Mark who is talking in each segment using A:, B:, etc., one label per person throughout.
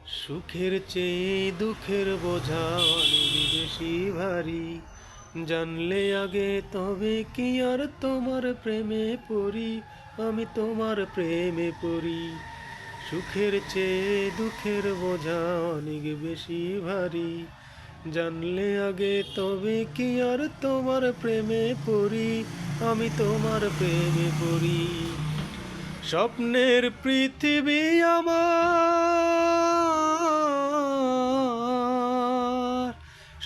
A: সুখের চেয়ে দুঃখের বোঝা অনেক বেশি ভারী। জানলে আগে তবে কি আর তোমার প্রেমে পড়ি, আমি তোমার প্রেমে পড়ি। সুখের চেয়ে দুঃখের বোঝা অনেক বেশি ভারী। জানলে আগে তবে কি আর তোমার প্রেমে পড়ি, আমি তোমার প্রেমে পড়ি। স্বপ্নের পৃথিবী আমার,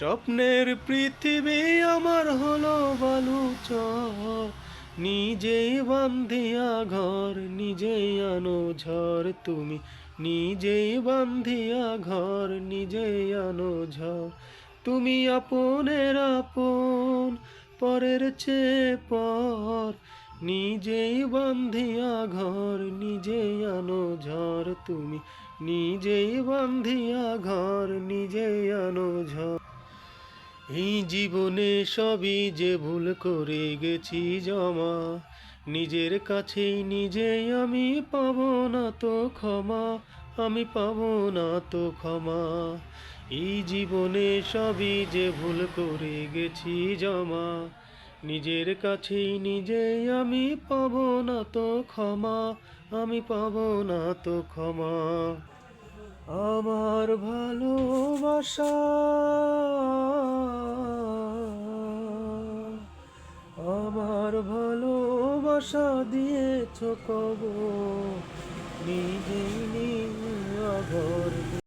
A: স্বপ্নের পৃথিবী আমার হলো বালুচর। নিজেই বান্ধিয়া ঘর, নিজেই আনো ঝড় তুমি। নিজেই বান্ধিয়া ঘর, নিজেই আনো ঝড়। তুমি আপনের আপন, পরের চেয়ে পর। নিজেই বান্ধিয়া ঘর, নিজেই আনো ঝড় তুমি। নিজেই বান্ধিয়া ঘর, নিজেই আনো ঝড়। এই জীবনে সবই যে ভুল করে গেছি জমা, নিজের কাছেই নিজেই আমি পাবো না তো ক্ষমা, আমি পাবো না তো ক্ষমা। এই জীবনে সবই যে ভুল করে গেছি জমা, নিজের কাছেই নিজেই আমি পাবো না তো ক্ষমা, আমি পাবো না তো ক্ষমা। আমার ভালোবাসা, আমার ভালোবাসা দিয়েছ কবর, নিজেই নিয়ে ঘর